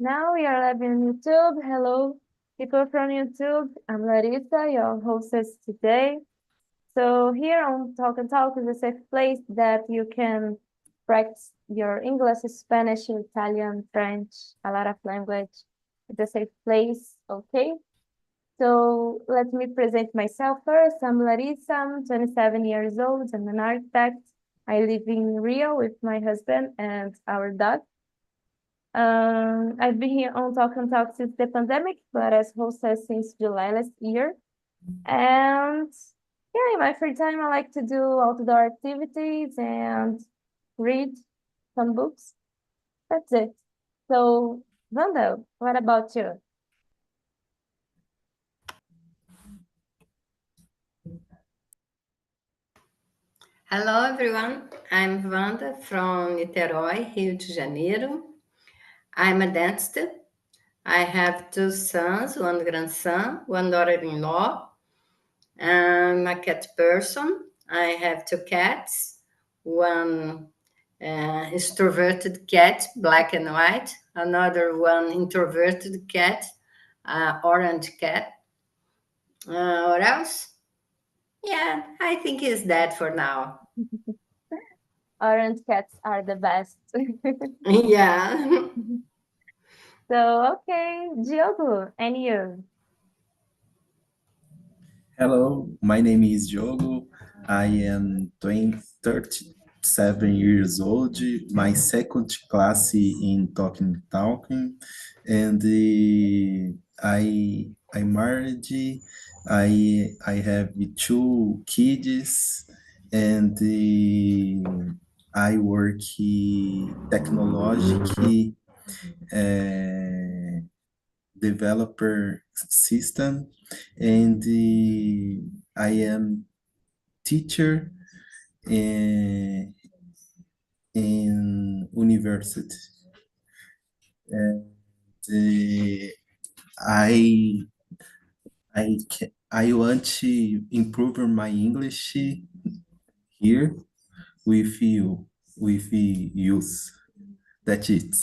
Now we are live on YouTube. Hello, people from YouTube. I'm Larissa, your hostess today. So here on Talk and Talk is a safe place that you can practice your English, Spanish, Italian, French, a lot of language. It's a safe place, okay? So let me present myself first. I'm Larissa, I'm 27 years old. I'm an architect. I live in Rio with my husband and our dog. I've been here on Talk and Talk since the pandemic, but as hostess since July last year. And yeah, in my free time, I like to do outdoor activities and read some books. That's it. So, Wanda, what about you? Hello everyone, I'm Wanda from Niterói, Rio de Janeiro. I'm a dentist. I have two sons, one grandson, one daughter-in-law. I'm a cat person. I have two cats, one extroverted cat, black and white, another one introverted cat, orange cat. What else? Yeah, I think it's that for now. Orange cats are the best. Yeah. So, okay, Diogo, and you? Hello, my name is Diogo. I am 37 years old, my second class in talking, and I'm married. I have two kids, and I work technology developer system, and I am teacher in university. And I I want to improve my English here with you. That's it.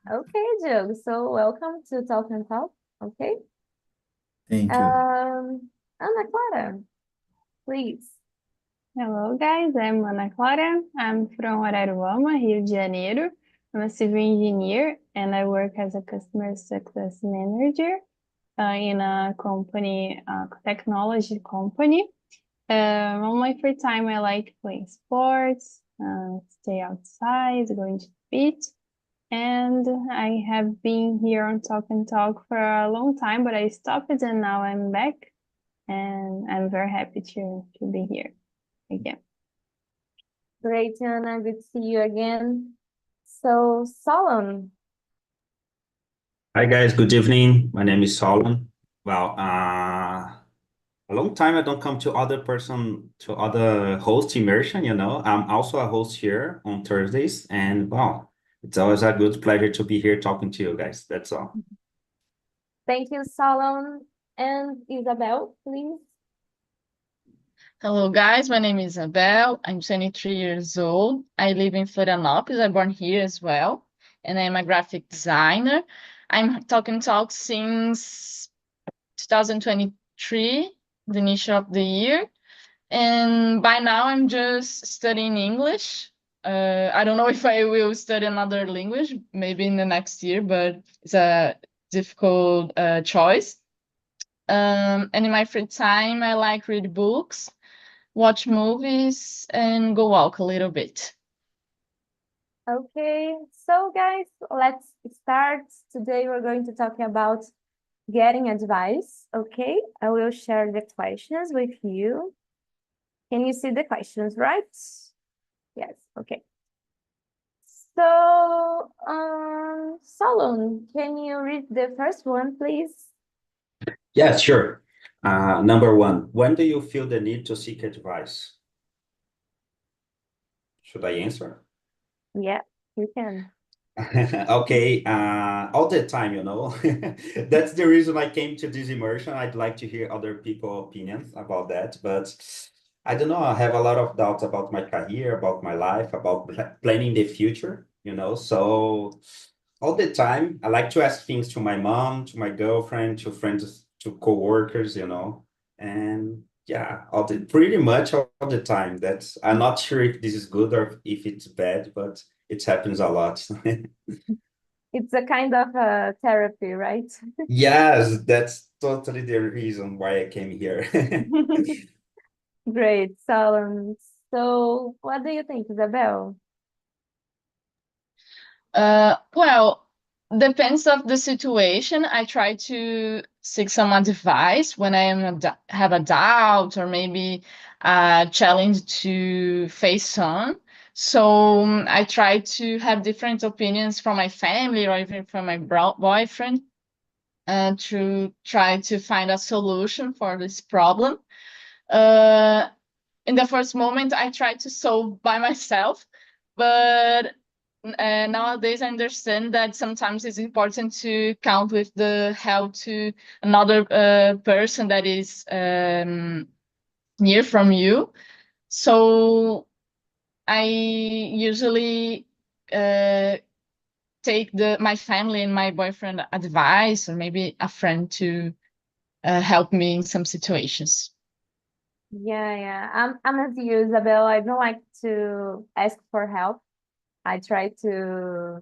Okay, Diogo, so welcome to Talk and Talk, okay? Thank you. Ana Clara, please. Hello, guys. I'm Ana Clara. I'm from Araruama, Rio de Janeiro. I'm a civil engineer and I work as a customer success manager in a company, a technology company. On my free time, I like playing sports, stay outside, going to the beach. And I have been here on Talk and Talk for a long time, but I stopped and now I'm back. And I'm very happy to be here again. Great, Anna. Good to see you again. So, Solon. Hi guys, good evening. My name is Solon. Well, a long time I don't come to other host immersion, I'm also a host here on Thursdays, and wow, it's always a good pleasure to be here talking to you guys. That's all. Thank you, Solon. And Isabel, please. Hello, guys. My name is Isabel. I'm 23 years old. I live in Florianópolis. I'm born here as well, and I'm a graphic designer. I'm talking talk since 2023, the initial of the year, and by now I'm just studying English. I don't know if I will study another language, maybe in the next year, but it's a difficult choice. And in my free time, I like read books, watch movies, and go walk a little bit. Okay, so guys, let's start. Today we're going to talk about getting advice. Okay, I will share the questions with you. Can you see the questions, right? Yes, okay. So, Solon, can you read the first one, please? Yeah, sure. Number one, when do you feel the need to seek advice? Should I answer? Yeah, you can. Okay, all the time, That's the reason I came to this immersion. I'd like to hear other people's opinions about that, but I don't know. I have a lot of doubts about my career, about my life, about planning the future, So all the time. I like to ask things to my mom, to my girlfriend, to friends, to coworkers, you know, and yeah, pretty much all the time. I'm not sure if this is good or if it's bad, but it happens a lot. It's a kind of therapy, right? Yes, that's totally the reason why I came here. Great, so what do you think, Isabel? Well, depends of the situation. I try to seek some advice when have a doubt or maybe a challenge to face on. So I try to have different opinions from my family or even from my boyfriend to try to find a solution for this problem. Uh, in the first moment, I tried to solve by myself, but nowadays I understand that sometimes it's important to count with the help to another person that is near from you. So I usually take my family and my boyfriend advice, or maybe a friend to help me in some situations. Yeah. I'm as you, Isabel. I don't like to ask for help. I try to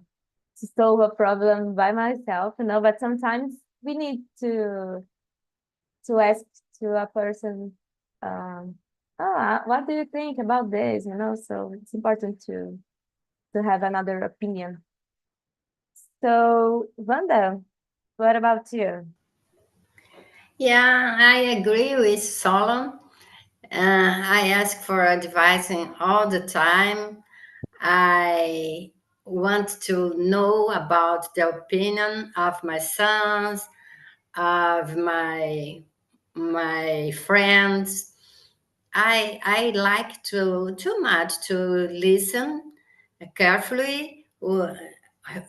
solve a problem by myself, but sometimes we need to ask to a person, what do you think about this? So it's important to have another opinion. So, Wanda, what about you? Yeah, I agree with Solon. I ask for advice all the time. I want to know about the opinion of my sons, of my friends. I like to too much to listen carefully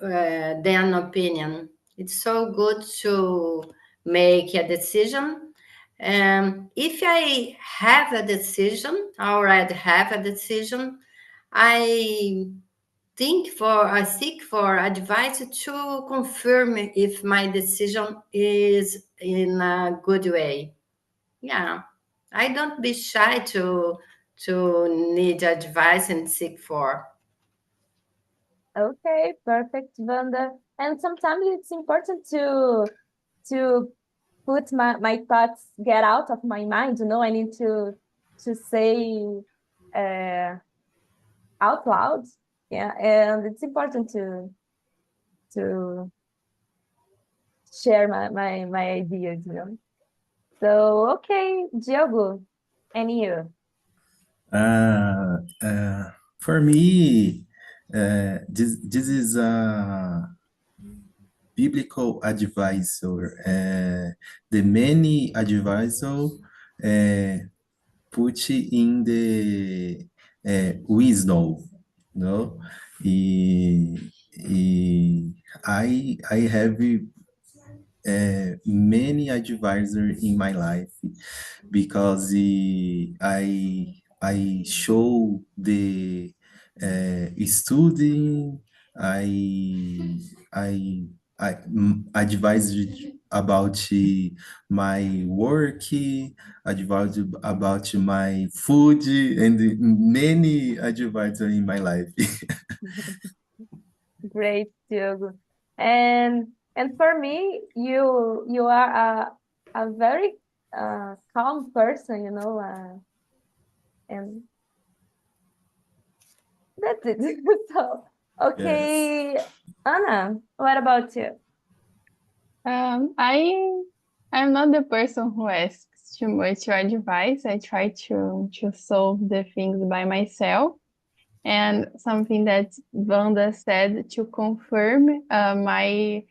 their opinion. It's so good to make a decision. If I have a decision, already have a decision, I I seek for advice to confirm if my decision is in a good way. Yeah, I don't be shy to need advice and seek for. Okay, perfect, Wanda. And sometimes it's important to put my thoughts get out of my mind. I need to say uh, out loud. Yeah, and it's important to share my ideas. So okay, Diogo, and you. Uh, for me, this is a biblical advisor. The many advisor uh, put in the wisdom, no? I have many advisors in my life because I show the studying. I advise about my work, advise about my food, and many advisors in my life. Great, Diogo. And for me, you are a very calm person, and that's it. So, Yes. okay, Anna, what about you? I'm not the person who asks too much advice. I try to solve the things by myself. And something that Wanda said to confirm my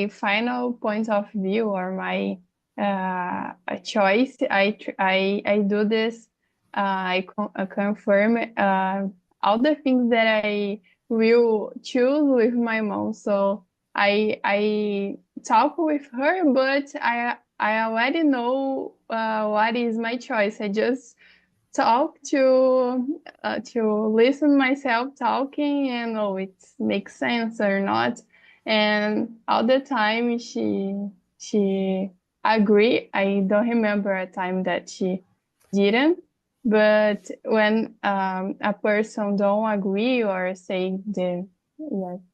final point of view or my choice. I do this. I confirm all the things that I will choose with my mom. So I talk with her, but I already know what is my choice. I just talk to listen myself talking and it makes sense or not. And all the time she agree. I don't remember a time that she didn't. But when a person don't agree or say the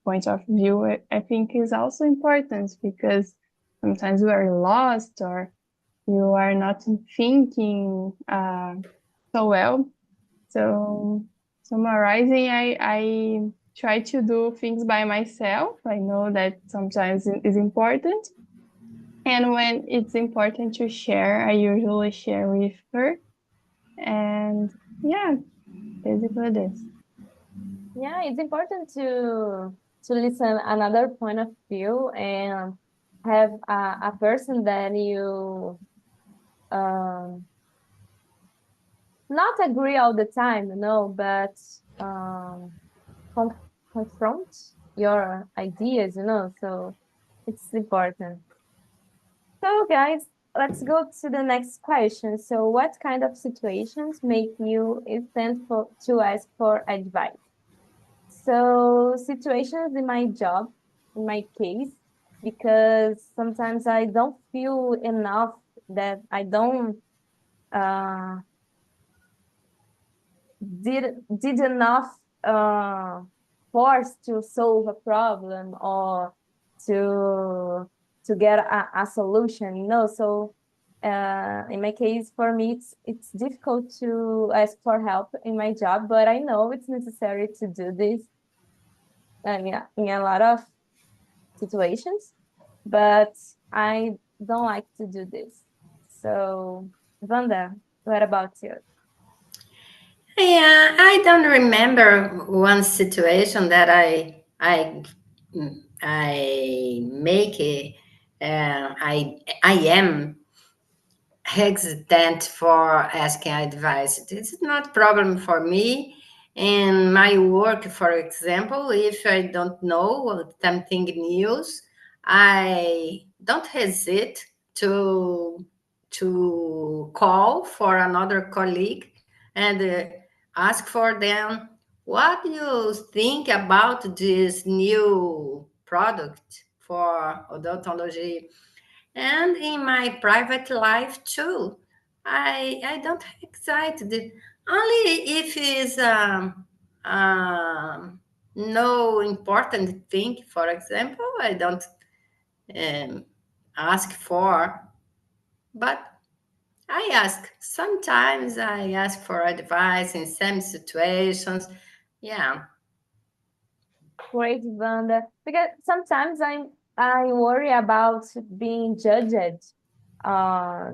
point of view, I think is also important because sometimes we are lost or you are not thinking so well. So summarizing, I try to do things by myself. I know that sometimes it is important. And when it's important to share, I usually share with her. And yeah, basically this. Yeah, it's important to listen another point of view and have a person that you not agree all the time, but con confront your ideas, so it's important. So guys, let's go to the next question. So what kind of situations make you instant to ask for advice? So situations in my job, in my case, because sometimes I don't feel enough that I don't uh, did enough force to solve a problem or to get a solution, So in my case, for me, it's difficult to ask for help in my job, but I know it's necessary to do this in a lot of situations, but I don't like to do this. So, Wanda, what about you? Yeah, I don't remember one situation that I make it. I am hesitant for asking advice. This is not problem for me. In my work, for example, if I don't know something new, I don't hesitate to call for another colleague and ask for them what do you think about this new product for odontology and in my private life too. I don't excited only if it's no important thing. For example, I don't um, ask for, but I ask. Sometimes I ask for advice in some situations. Yeah. Great, Wanda. Because sometimes I worry about being judged uh,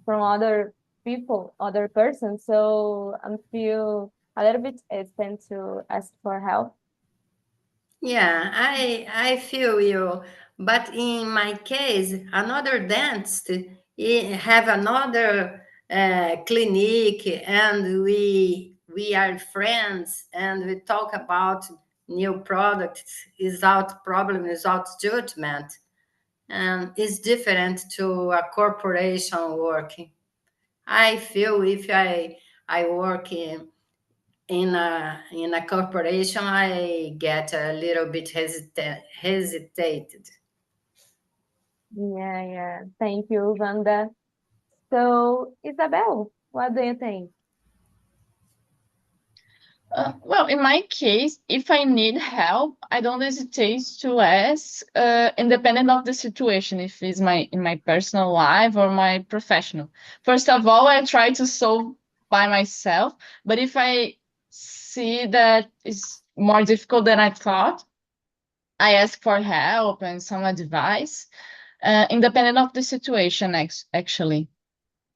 from other people, other persons. So I feel a little bit hesitant to ask for help. Yeah, I feel you. But in my case, another dentist have another clinic, and we are friends, and we talk about new products without problem, without judgment, and it's different to a corporation working. I feel if I work in a corporation, I get a little bit hesitated. Yeah, yeah. Thank you, Wanda. So, Isabel, what do you think? Well, in my case, if I need help, I don't hesitate to ask, independent of the situation, if it's in my personal life or my professional. First of all, I try to solve by myself, but if I see that it's more difficult than I thought, I ask for help and some advice, independent of the situation, actually.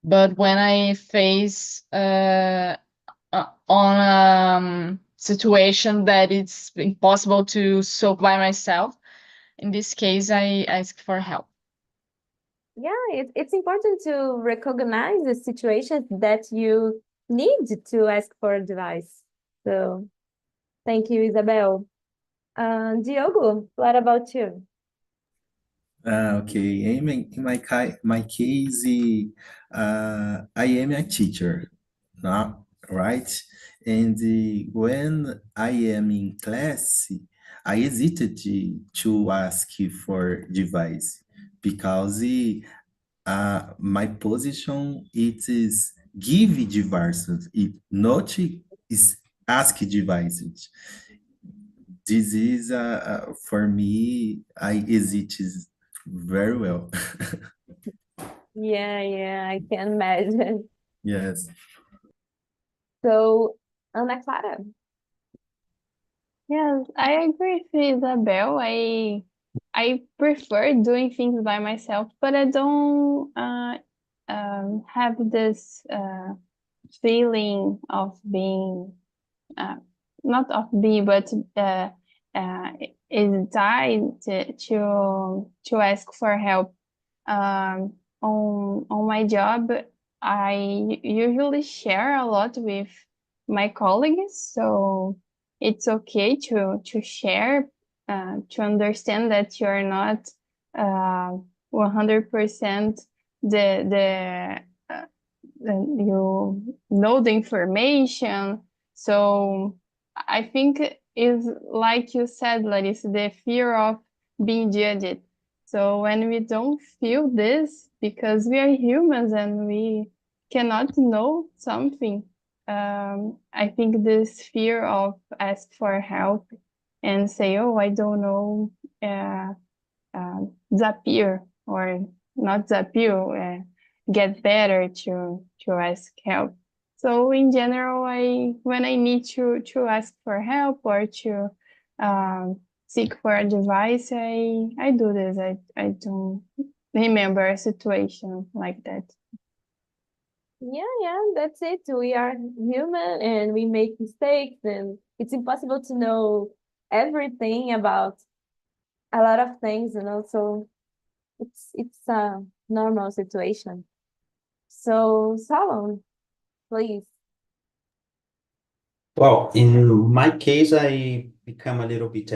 But when I face on situation that it's impossible to solve by myself. In this case, I ask for help. Yeah, it's important to recognize the situations that you need to ask for advice. So, thank you, Isabel. Diogo, what about you? Okay. In my case, I am a teacher. right? And when I am in class, I hesitate to ask for device because my position it is give devices, it not is ask devices. This is for me, I hesitate very well. Yeah, I can imagine. Yes. So, Ana Clara. Yes, I agree with Isabel. I prefer doing things by myself, but I don't have this feeling of being uh, not of being, but uh, is time to ask for help. On my job, I usually share a lot with my colleagues, so it's okay to share, to understand that you're not 100% the you know the information. So I think is like you said, Larissa, the fear of being judged. So when we don't feel this, because we are humans and we cannot know something, I think this fear of ask for help and say, oh, I don't know, disappear or not disappear, get better to ask help. So in general, when I need to ask for help or to seek for advice, I do this. I don't remember a situation like that. Yeah, that's it. We are human and we make mistakes, and it's impossible to know everything about a lot of things, so it's a normal situation. So, Salon, please. Well, in my case, I become a little bit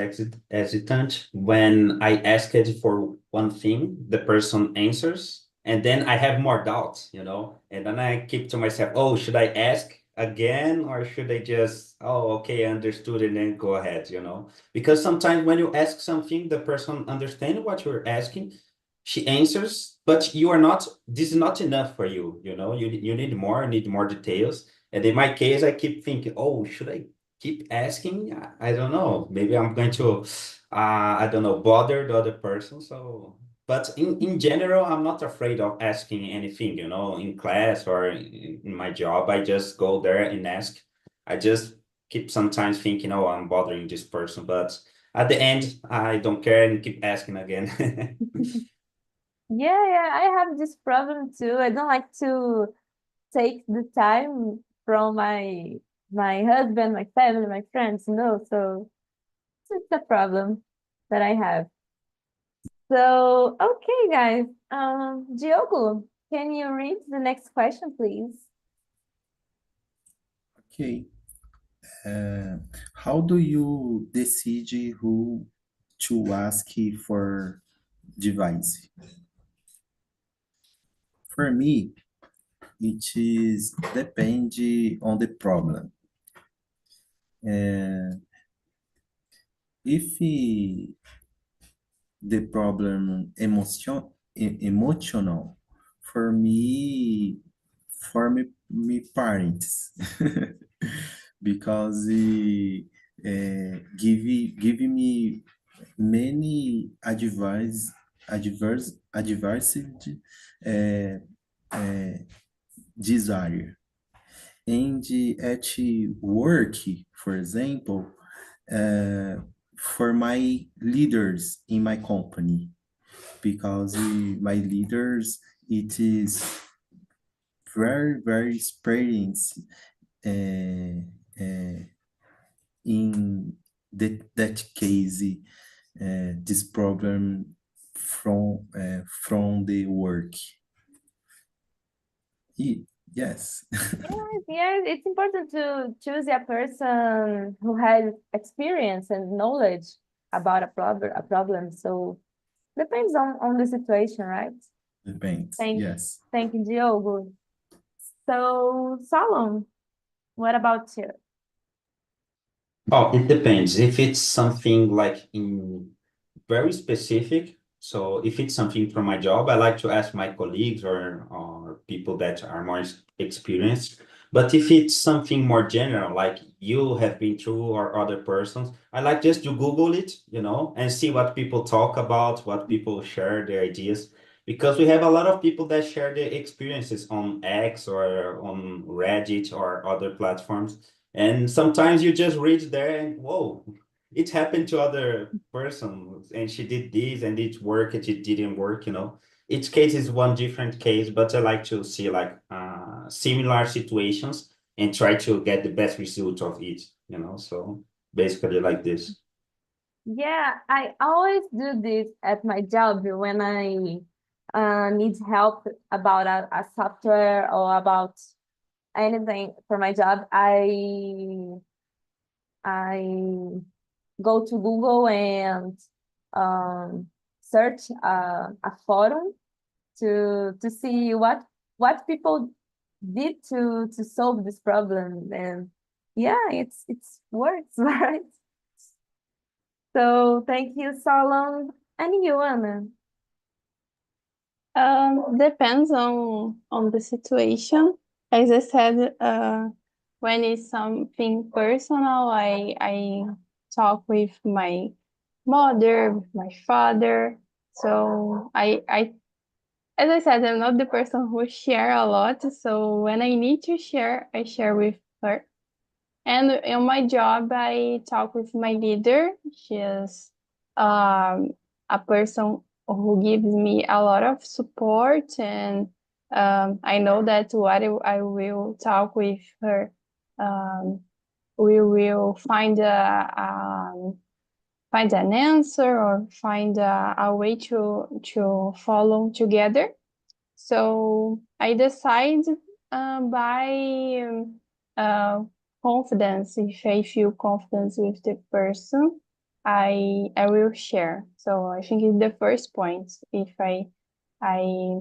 hesitant when I ask it for one thing, the person answers, and then I have more doubts, and then I keep to myself, oh, should I ask again or should I just, oh, okay, I understood and then go ahead. Because sometimes when you ask something, the person understands what you're asking, she answers, but this is not enough for you, you need more details. And in my case, I keep thinking, oh, should I keep asking? I don't know. Maybe I'm going to, I don't know, bother the other person. So, but in general, I'm not afraid of asking anything, in class or in my job. I just go there and ask. I just keep sometimes thinking, oh, I'm bothering this person. But at the end, I don't care and keep asking again. Yeah, I have this problem too. I don't like to take the time from my husband, my family, my friends, so it's a problem that I have. So, okay, guys. Diogo, can you read the next question, please? Okay. How do you decide who to ask for device? For me, it is depend on the problem. If the problem emotional, for me parents, because give me many adverse uh, uh, desire. And at work, for example, for my leaders in my company, because my leaders, it is very experienced uh, uh, in that case, this problem from the work. Yes. Yes, it's important to choose a person who has experience and knowledge about a problem. So depends on the situation, right? Depends. Thank, Yes. thank you, Diogo. So, Solon, What about you? Oh, it depends. If it's something like very specific, so if it's something from my job, I like to ask my colleagues or people that are more experienced. But if it's something more general, like you have been through or other persons, I like just to Google it, and see what people talk about, what people share their ideas. Because we have a lot of people that share their experiences on X or on Reddit or other platforms. And sometimes you just read there and whoa, it happened to other person and she did this and it worked and it didn't work. Each case is one different case, but I like to see like similar situations and try to get the best result of it. So basically like this. Yeah, I always do this at my job when I need help about a software or about anything for my job. I go to Google and um, search a forum to see what people did to solve this problem. And yeah, it's works, right? So thank you, Solon. And you, Anna? Depends on the situation. As I said, when it's something personal, I talk with my mother, with my father. So as I said, I'm not the person who share a lot. So when I need to share, I share with her. And in my job, I talk with my leader. She is a person who gives me a lot of support, and I know that what I will talk with her, um, we will find an answer or find a way to follow together. So I decide by uh, confidence. If I feel confidence with the person, I will share. So I think it's the first point. If I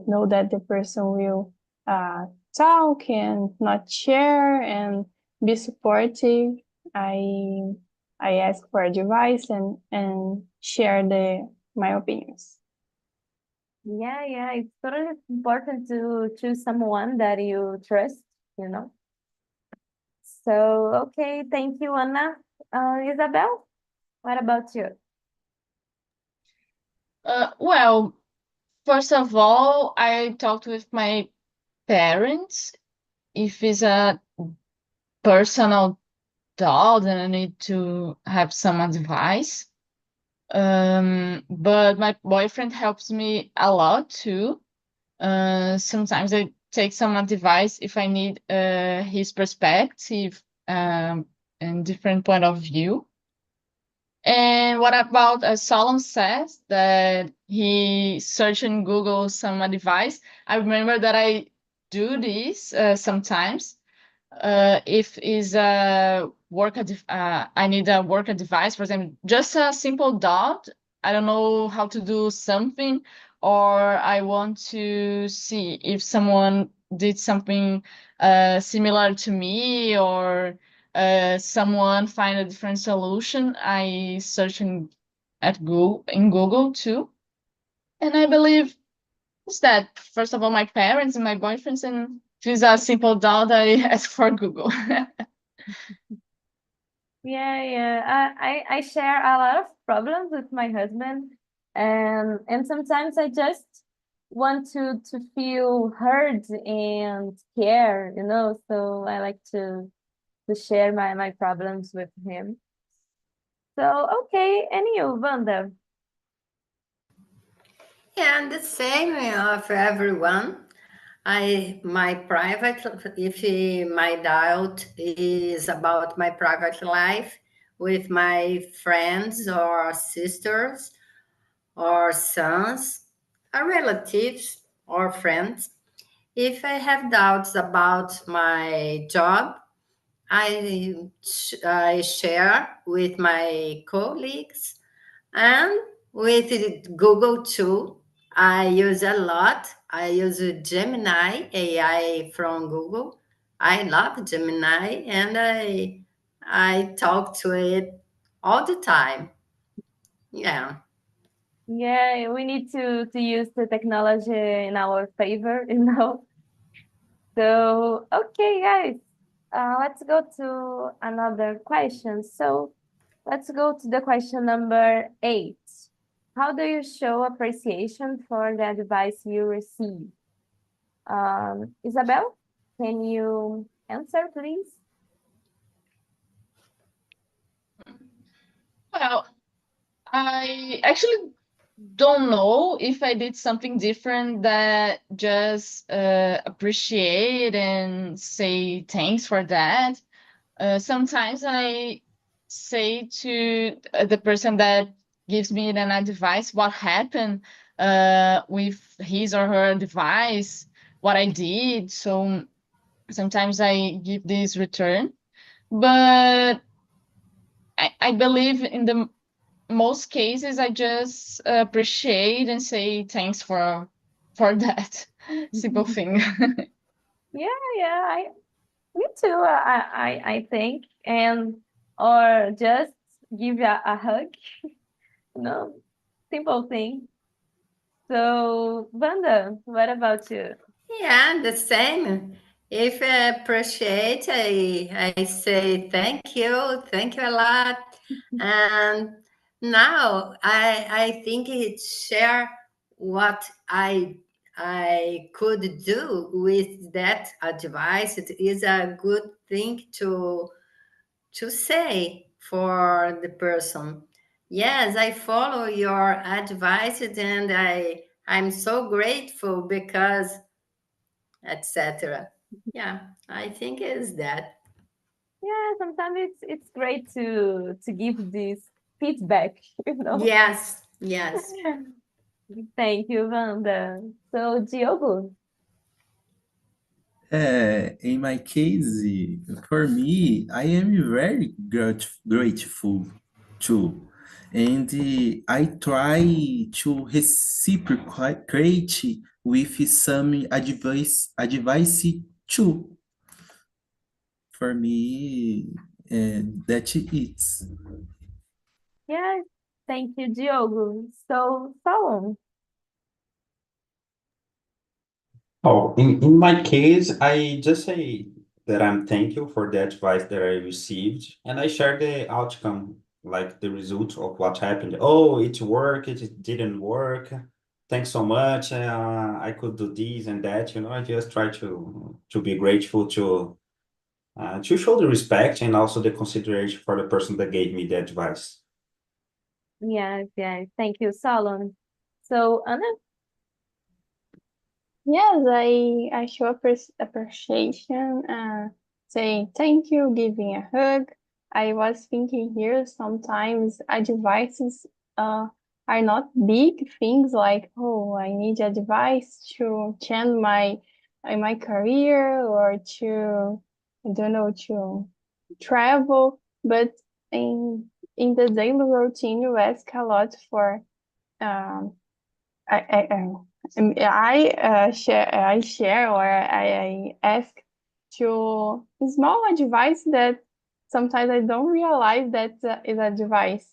know that the person will talk and not share and be supportive, I I ask for advice and share my opinions. Yeah, it's totally important to choose someone that you trust, you know. So, okay, thank you, Anna. Isabel, what about you? Well, first of all, I talked with my parents. If it's a personal doubt, then I need to have some advice. But my boyfriend helps me a lot too. Sometimes I take some advice if I need his perspective and different point of view. And what about Solon says that he searched in Google some advice. I remember that I do this sometimes. If is a I need a work device, for example, just a simple dot. I don't know how to do something, or I want to see if someone did something similar to me, or someone find a different solution. I search in Google too, and I believe it's that first of all my parents and my boyfriends, and if it's a simple doubt, I ask for Google. Yeah. I share a lot of problems with my husband, and sometimes I just want to feel heard and care, you know. So I like to share my problems with him. So okay, and you, Wanda? Yeah, and the same for everyone. My private, if my doubt is about my private life with my friends or sisters or sons or relatives or friends, if I have doubts about my job, I share with my colleagues and with Google too. I use a lot. I use Gemini AI from Google I love Gemini, and I talk to it all the time. Yeah. Yeah, we need to use the technology in our favor, you know. So, okay, guys, let's go to another question. So, let's go to the question number 8. How do you show appreciation for the advice you receive? Isabel, can you answer, please? Well, I actually don't know if I did something different that just appreciate and say thanks for that. Sometimes I say to the person that gives me an advice what happened with his or her advice, what I did. So sometimes I give this return, but I believe in the most cases I just appreciate and say thanks for that simple thing. Yeah, me too, I think. And or just give a hug, you know, simple thing. So, Wanda, what about you? Yeah, the same. If I appreciate, I say thank you a lot. And now I think it share what I could do with that advice. It is a good thing to say for the person. Yes, I follow your advice and I'm so grateful because etc. Yeah, I think is that. Yeah, sometimes it's great to give this feedback, you know. Yes, yes. Thank you, Wanda. So, Diogo, In my case, for me, I am very grateful too. And I try to reciprocate with some advice too. For me, that's it. yes, thank you, Diogo. So, Solon, Oh, in my case, I just say that I'm thankful for the advice that I received, and I share the outcome, like the result of what happened. Oh, it worked, it didn't work. Thanks so much. I could do this and that. I just try to be grateful to show the respect and also the consideration for the person that gave me the advice. yes, thank you, Solon. So, Anna, Yes, I show appreciation, saying thank you, giving a hug. I was thinking here sometimes advices are not big things like, oh, I need advice to change my career or to, I don't know, to travel, but in the daily routine you ask a lot for um I share or I ask to small advice that sometimes I don't realize that is advice.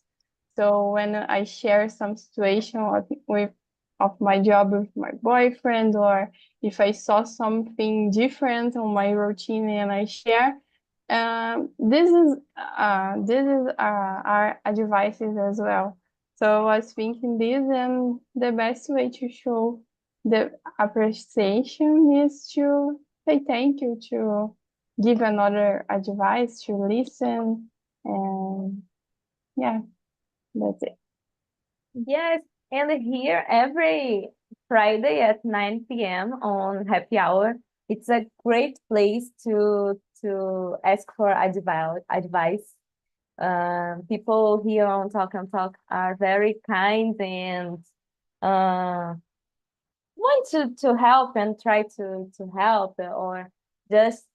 So when I share some situation with of my job with my boyfriend, or if I saw something different on my routine and I share, this is our advices as well. So I was thinking this, and the best way to show the appreciation is to say thank you, to give another advice, to listen, and yeah, that's it. yes, and here every Friday at 9 p.m. on happy hour, it's a great place to ask for advice. People here on Talk and Talk are very kind and uh, want to help and try to help or just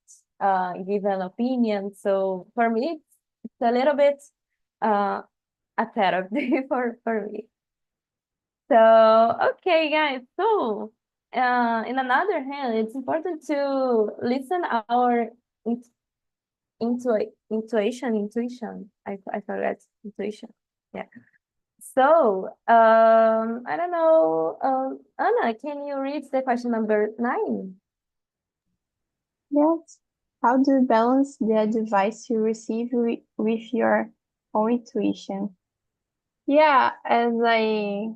give an opinion. So for me, it's a little bit uh, a therapy for me. So, okay, guys. So, in another hand, it's important to listen our intuition. I forgot intuition. Yeah. So, I don't know, Anna, can you read the question number 9? Yes. How do you balance the advice you receive with your own intuition? Yeah, as I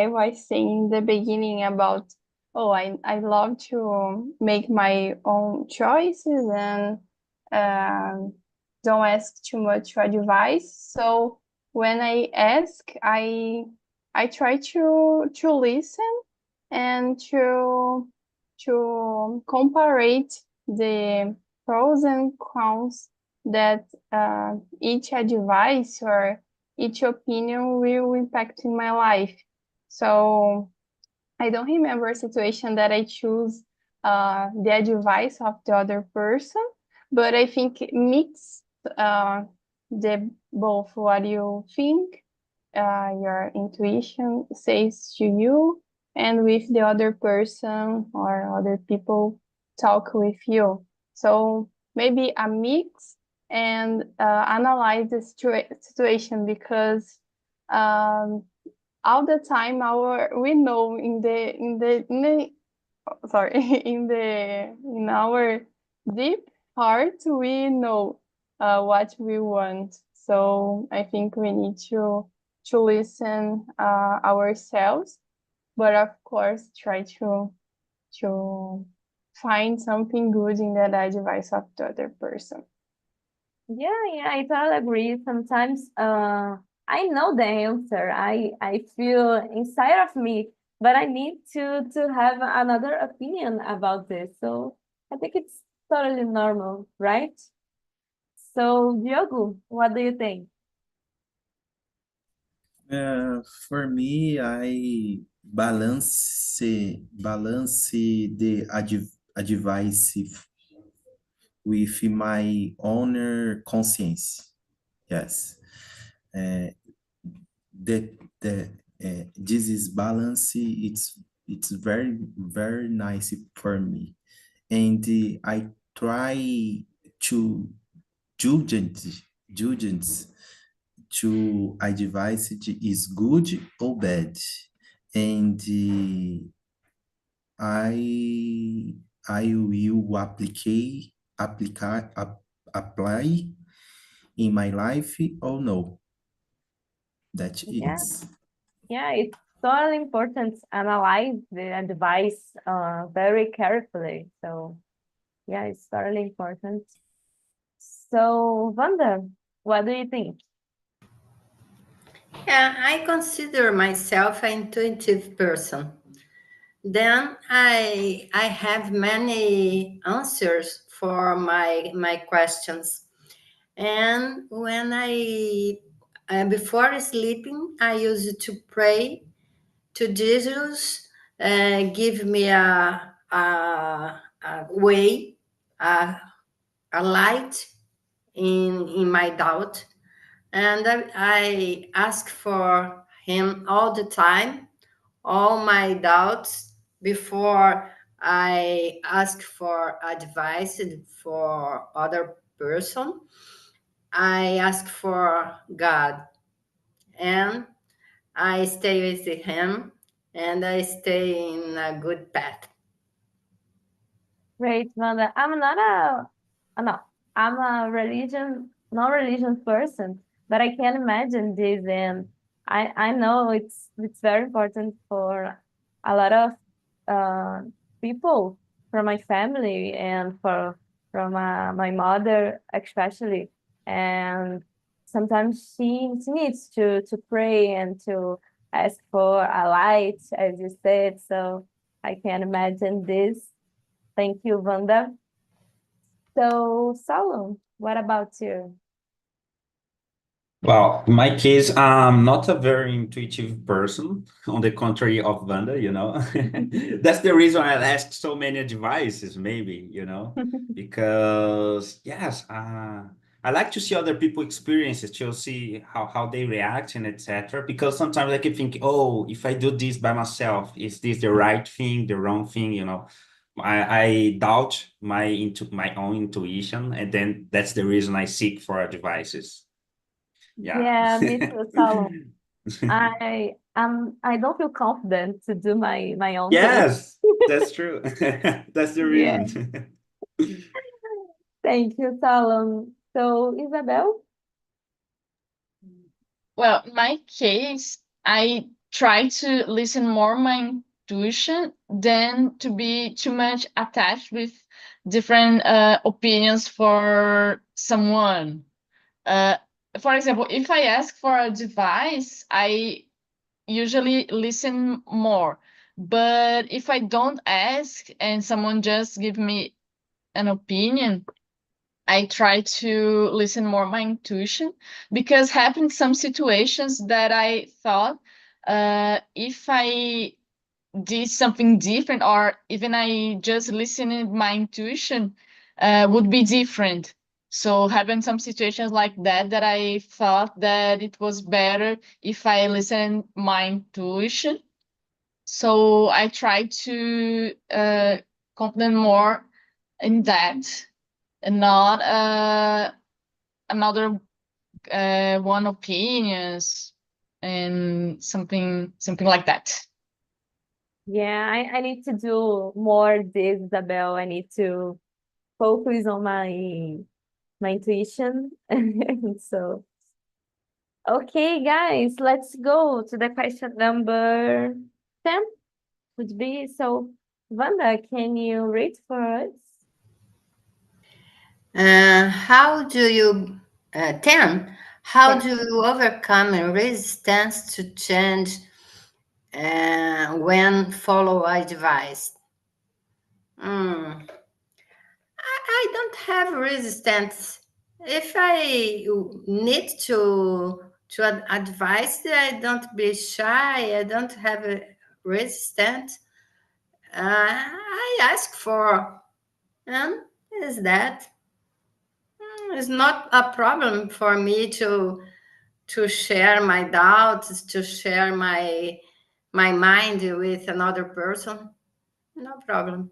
was saying in the beginning about, I love to make my own choices and don't ask too much advice. So when I ask, I try to listen and to compare the pros and cons that each advice or each opinion will impact in my life. So I don't remember a situation that I choose the advice of the other person, but I think mix the both what you think, your intuition says to you, and with the other person or other people talk with you. So maybe a mix and analyze the situation because all the time we know in our deep heart we know what we want. So I think we need to listen ourselves, but of course try to find something good in that advice of the other person. Yeah, I totally agree. Sometimes I know the answer. I feel inside of me, but I need to have another opinion about this. So I think it's totally normal, right? So Diogo, what do you think? For me, I balance the advice with my own conscience. Yes. Uh, this is balance. It's very nice for me, and I try to judge to advise it is good or bad, and I will apply in my life or no. That Yeah, it's it's totally important to analyze the advice very carefully. So yeah, it's totally important. So Wanda, what do you think? Yeah, I consider myself an intuitive person. Then I have many answers for my questions. And when before sleeping, I used to pray to Jesus, give me a way, a light in my doubt. And I ask for him all the time, all my doubts before I ask for advice for other person. I ask for God and I stay with him and I stay in a good path. Great, Wanda. I'm not no, I'm a non-religious person, but I can imagine this, and I know it's very important for a lot of uh people from my family and from my mother especially, and sometimes she needs to pray and to ask for a light, as you said. So I can imagine this. Thank you, Wanda. So, Solon, what about you? Well, in my case, I'm not a very intuitive person, on the contrary of Vanda, you know. That's the reason I ask so many advices, maybe, you know, because yes, I like to see other people experiences to see how they react and etc. Because sometimes I can think, oh, if I do this by myself, is this the right thing, the wrong thing, you know? I doubt my own intuition, and then that's the reason I seek for advices. Yeah. Yeah, me too, Solomon. I don't feel confident to do my own thing. Yes, that's true. That's the Yeah. reason. Thank you, Solomon. So, Isabel? Well, in my case, I try to listen more my intuition than to be too much attached with different opinions for someone. Uh, for example, if I ask for advice, I usually listen more. But if I don't ask and someone just give me an opinion, I try to listen more my intuition, because happened some situations that I thought if I did something different, or even I just listened my intuition, would be different. So happened some situations like that that I thought that it was better if I listened my intuition. So I try to confident more in that, and not another one opinions and something like that. Yeah, I need to do more this, Isabel. I need to focus on my intuition. So, okay, guys, let's go to the question number 10 would be. So, Wanda, can you read for us? How do you, 10, how Yeah. do you overcome resistance to change when follow advice? Hmm. I don't have resistance. If I need to advise, I don't be shy. I don't have a resistance. I ask for, and is that it's not a problem for me to share my doubts, to share my mind with another person. No problem.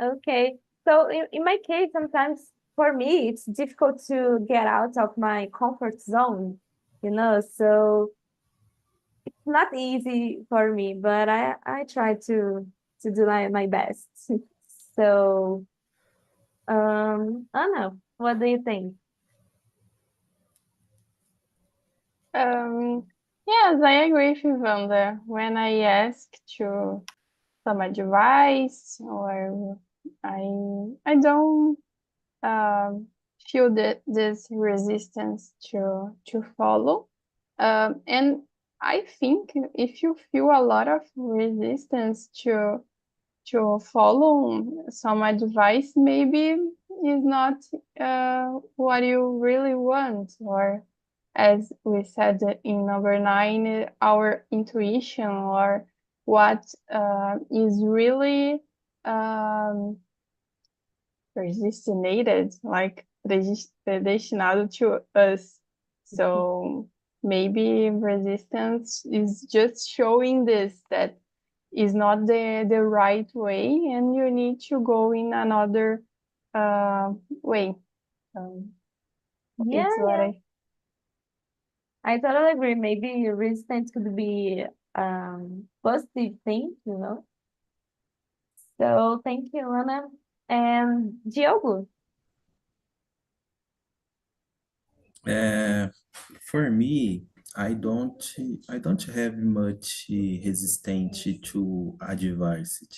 Okay. So in my case, sometimes for me, it's difficult to get out of my comfort zone, so it's not easy for me, but I try to do my best. So, Anna, what do you think? Yes, I agree with you, Wanda. When I ask to some advice, or I don't feel that this resistance to follow. And I think if you feel a lot of resistance to follow some advice, maybe is not what you really want, or as we said in number 9, our intuition, or what is really predestinated, like predestinado to us. So maybe resistance is just showing this, that is not the right way, and you need to go in another way. Yeah, It's what yeah, I totally agree. Maybe resistance could be positive thing. So thank you, Anna. And Diogo? For me, I don't I don't have much resistance to adversity.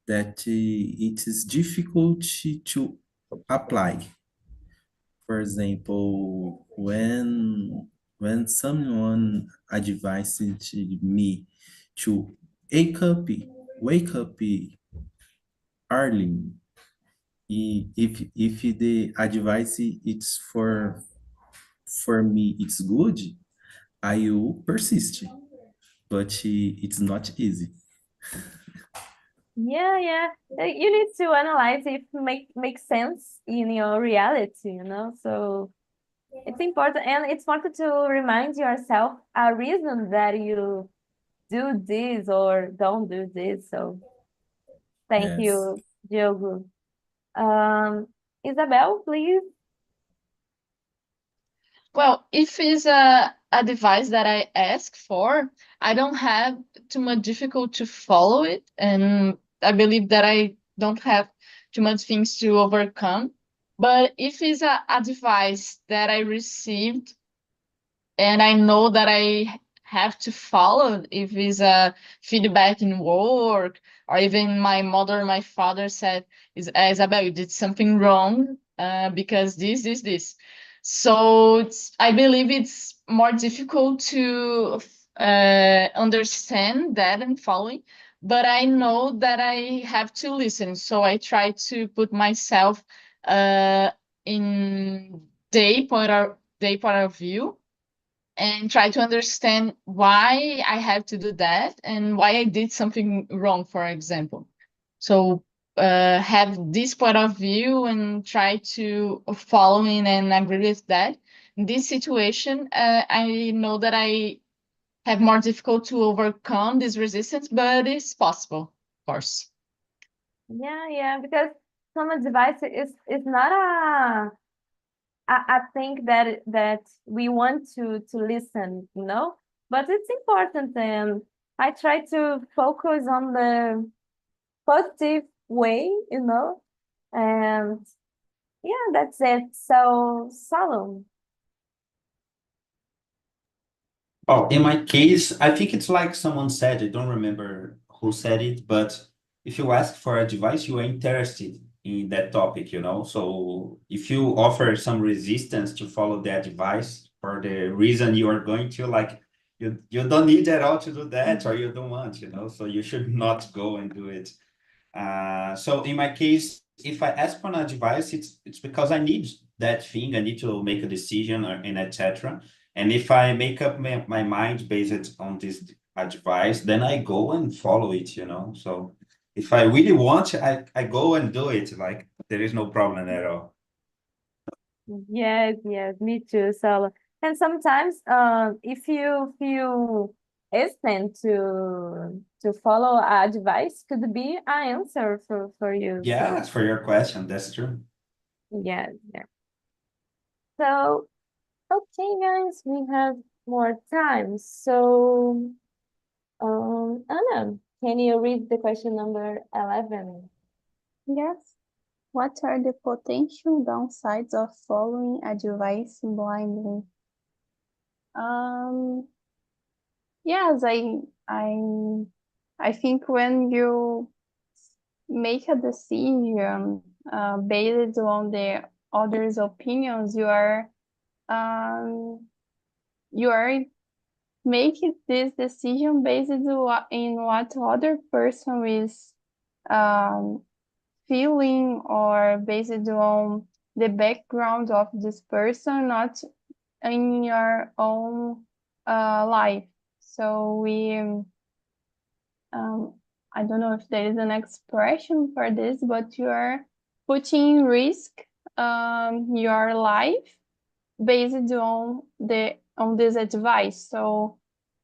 That it is difficult to apply. For example, when someone advises me to wake up early, if the advice it's for me it's good, I will persist, but it's not easy. Yeah, yeah. You need to analyze if makes sense in your reality. So it's important, and it's important to remind yourself a reason that you do this or don't do this. So Thank Yes. you, Diogo. Isabel, please. Well, if it's a device that I ask for, I don't have too much difficult to follow it, and I believe that I don't have too much things to overcome. But if it's a device that I received and I know that I have to follow, if it's a feedback in work, or even my mother or my father said, Isabel, you did something wrong because this. So I believe it's more difficult to understand that and following, but I know that I have to listen. So I try to put myself in their point of view and try to understand why I have to do that and why I did something wrong, for example. So have this point of view and try to follow in and agree with that. In this situation, I know that I have more difficult to overcome this resistance, but it's possible, of course. Yeah, because common device is not a thing that we want to listen, but it's important, and I try to focus on the positive way, and yeah, that's it. So, Solon. Oh, in my case, I think it's like someone said, I don't remember who said it, but if you ask for a device, you are interested in that topic, you know? So if you offer some resistance to follow that device for the reason you are going to, like, you don't need at all to do that, or you don't want, you know? So you should not go and do it. So in my case, if I ask for a device, it's because I need that thing. I need to make a decision and etc. And if I make up my mind based on this advice, then I go and follow it, you know. So if I really want, I go and do it. Like there is no problem at all. Yes, me too, Solon. And sometimes, if you feel hesitant to follow a advice, could be an answer for you. Yeah, So, that's for your question. That's true. yeah. So, okay, guys, we have more time. So, Anna, can you read the question number 11? Yes. What are the potential downsides of following advice blindly? Yes, I think when you make a decision based on the others' opinions, you are making this decision based in what other person is feeling, or based on the background of this person, not in your own life. So I don't know if there is an expression for this, but you are putting in risk your life based on this advice. So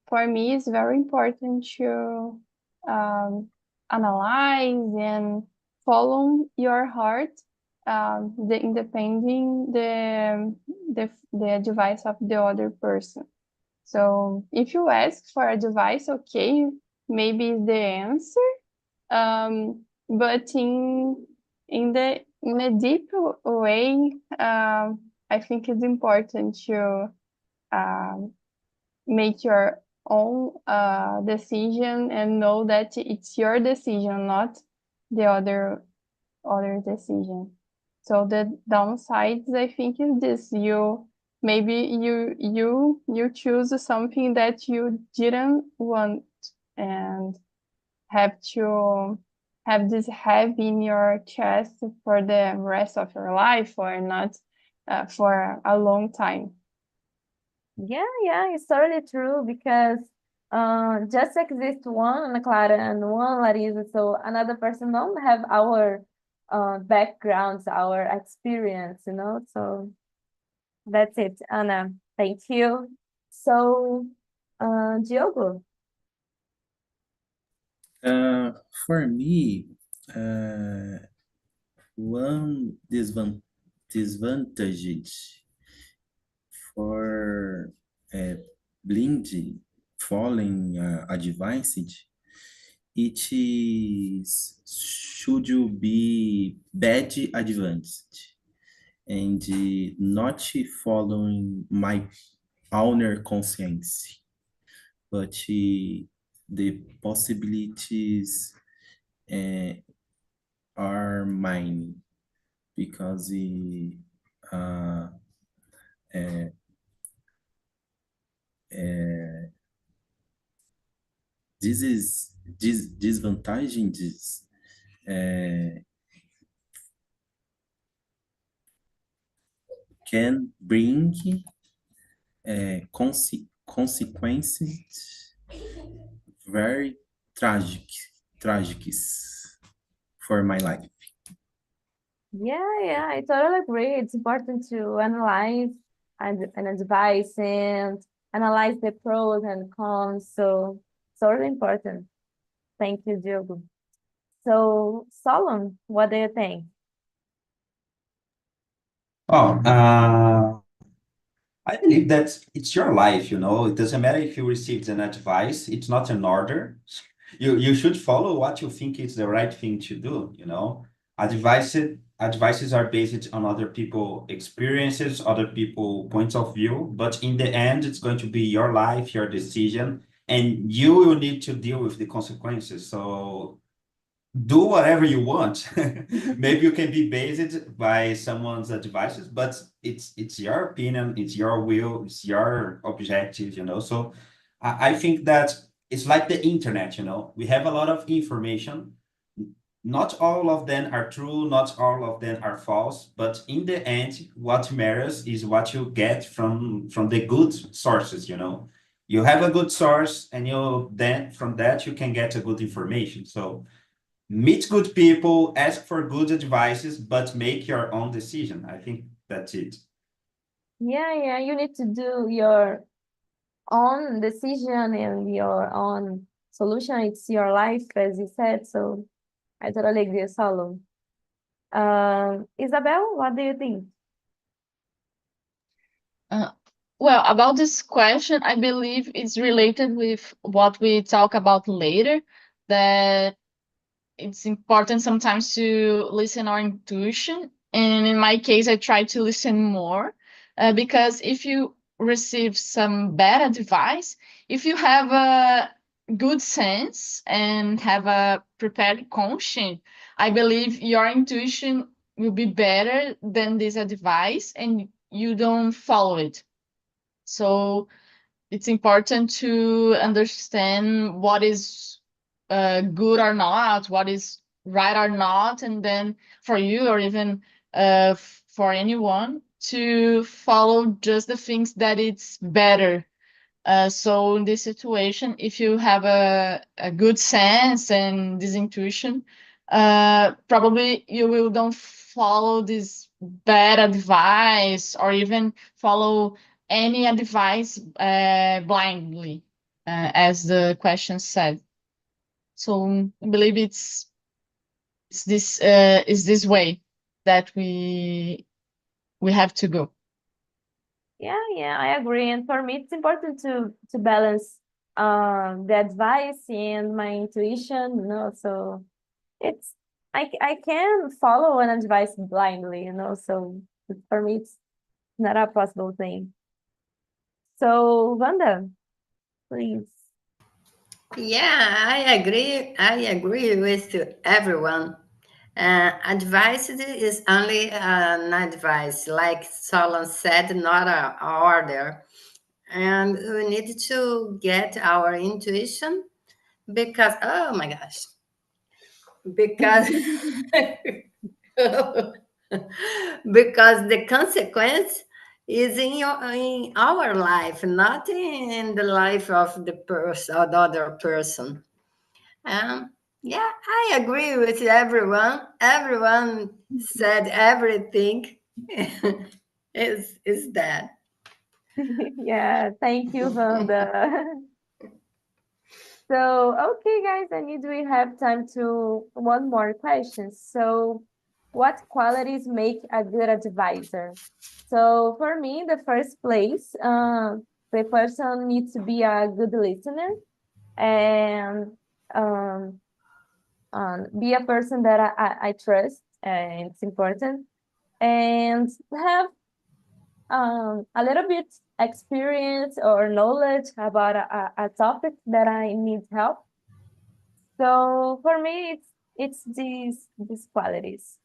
for me, it's very important to analyze and follow your heart, the independent the advice of the other person. So if you ask for advice, okay, maybe the answer, but in a deep way, I think it's important to make your own decision and know that it's your decision, not the other decision. So the downsides, I think, is this: maybe you choose something that you didn't want, and have to have this heavy in your chest for the rest of your life, or not for a long time. Yeah, it's totally true, because just exist one Ana Clara and one Larissa, so another person don't have our backgrounds, our experience, so that's it, Anna. Thank you. So, Diogo. For me, One disadvantage for blind following advice, it is should you be bad advanced and not following my owner conscience, but the possibilities are mine because uh, uh, uh, this disadvantages can bring consequences very tragic for my life. Yeah, I totally agree. It's important to analyze an advice and analyze the pros and cons. So it's totally important. Thank you, Diogo. So, Solon, what do you think? Oh, I believe that it's your life, you know. It doesn't matter if you received an advice, it's not an order. You should follow what you think is the right thing to do, you know. Advices are based on other people experiences, other people points of view, but in the end it's going to be your life, your decision, and you will need to deal with the consequences. So do whatever you want. Maybe you can be based by someone's advices, but it's your opinion, it's your will, it's your objective, you know. So I think that it's like the internet, you know. We have a lot of information. Not all of them are true, not all of them are false, but in the end, what matters is what you get from the good sources, you know. You have a good source, and you then from that you can get a good information. So meet good people, ask for good advices, but make your own decision. I think that's it. Yeah, you need to do your own decision and your own solution. It's your life, as you said. So I totally agree, Solon. Isabel, what do you think? Well, about this question, I believe it's related with what we talk about later, that it's important sometimes to listen our intuition. And in my case, I try to listen more because if you receive some bad advice, if you have a good sense and have a prepared conscience, I believe your intuition will be better than this advice and you don't follow it. So it's important to understand what is good or not, what is right or not, and then for you or even for anyone to follow just the things that it's better. So in this situation, if you have a good sense and this intuition, probably you will don't follow this bad advice or even follow any advice blindly, as the question said. So I believe it's this way that we have to go. Yeah, I agree. And for me, it's important to balance the advice and my intuition, you know. So it's I can follow an advice blindly, you know. So for me, it's not a possible thing. So Wanda, please. Yeah, I agree with everyone. Advice is only an advice, like Solon said, not an order. And we need to get our intuition because, oh my gosh, because because the consequence is in our life, not in the life of the person or the other person. Um, yeah, I agree with everyone. Everyone said everything. Is that? Yeah, thank you, Wanda. So, okay, guys, I need we have time to one more question. So, what qualities make a good advisor? So, for me, the first place, the person needs to be a good listener and um, be a person that I trust, and it's important, and have a little bit experience or knowledge about a topic that I need help. So for me, it's these qualities.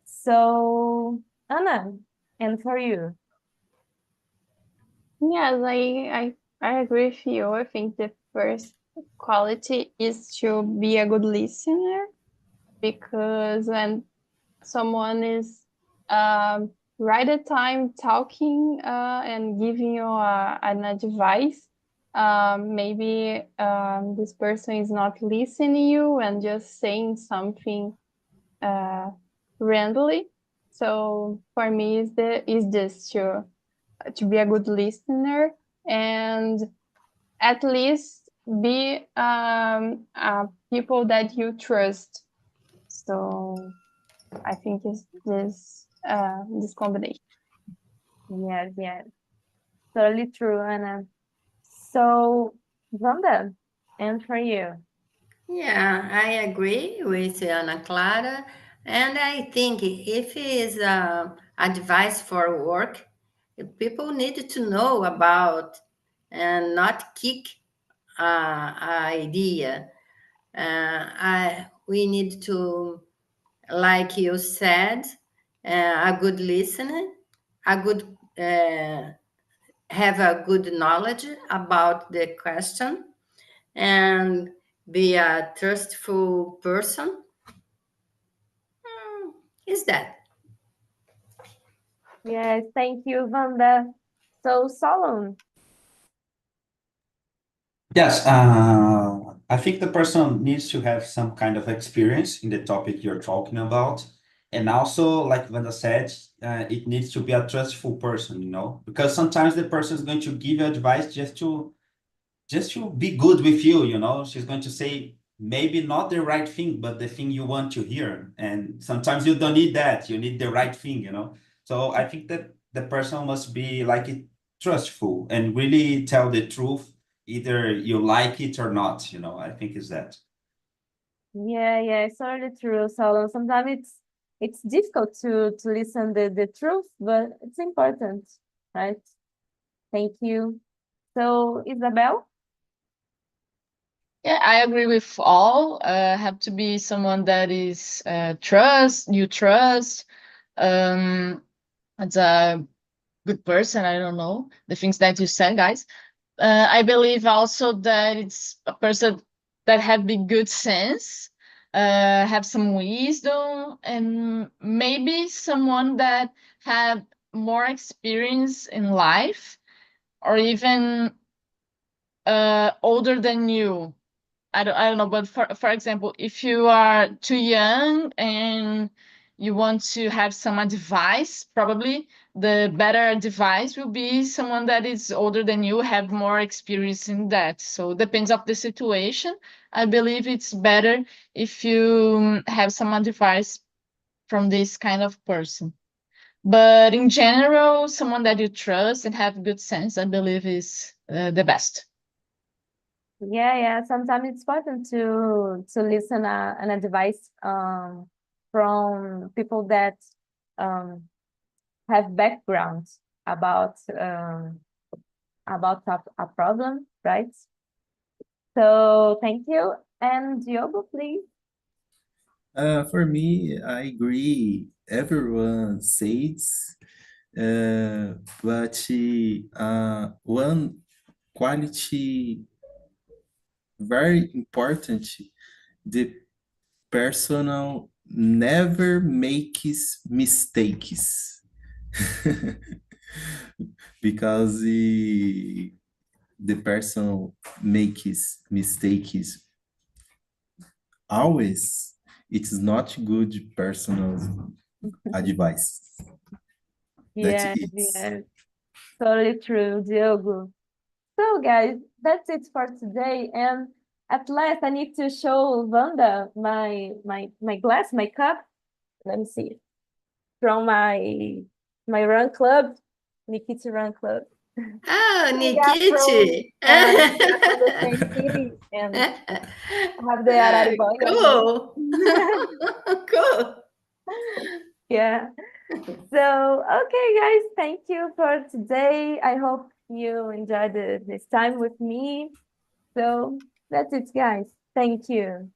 So Anna, and for you? Yes, I agree with you. I think the first quality is to be a good listener, because when someone is right at time talking and giving you an advice, maybe this person is not listening you and just saying something randomly. So for me, is this to be a good listener, and at least be people that you trust. So I think it's this combination. Yes, yes, totally true, Anna. So Wanda, and for you? Yeah, I agree with Ana Clara. And I think if it is advice for work, people need to know about and not kick idea. We need to, like you said, a good listener, a good have a good knowledge about the question, and be a trustful person. Is that? Yes, thank you, Wanda. So Solon. Yes, I think the person needs to have some kind of experience in the topic you're talking about. And also, like Vanda said, it needs to be a trustful person, you know, because sometimes the person is going to give you advice just to be good with you, you know. She's going to say maybe not the right thing, but the thing you want to hear. And sometimes you don't need that. You need the right thing, you know. So I think that the person must be like trustful and really tell the truth, either you like it or not, you know. I think is that. Yeah, yeah, it's totally true, Solon. Sometimes it's difficult to listen the truth, but it's important, right? Thank you. So Isabel? Yeah, I agree with all. Have to be someone that is you trust. Um, it's a good person. I don't know the things that you said, guys. I believe also that it's a person that have big good sense, have some wisdom, and maybe someone that have more experience in life, or even older than you. I don't know, but for example, if you are too young and you want to have some advice, probably the better advice will be someone that is older than you, have more experience in that. So depends of the situation. I believe it's better if you have some advice from this kind of person. But in general, someone that you trust and have good sense, I believe is the best. Yeah, yeah. Sometimes it's important to listen an advice from people that um have background about a problem, right? So thank you. And Diogo, please. For me, I agree. Everyone says, but one quality very important, the personal never makes mistakes. Because the person makes mistakes always, it's not good personal advice. That's Yes, it. yes. Totally true, Diogo. So, guys, that's it for today. And at last I need to show Wanda my glass, my cup. Let me see. From my run club, Nikita Run Club. Oh, We are Nikiti. we are from the same city and have the Araribóia. Cool. Cool. Yeah. So, okay, guys, thank you for today. I hope you enjoyed this time with me. So that's it, guys. Thank you.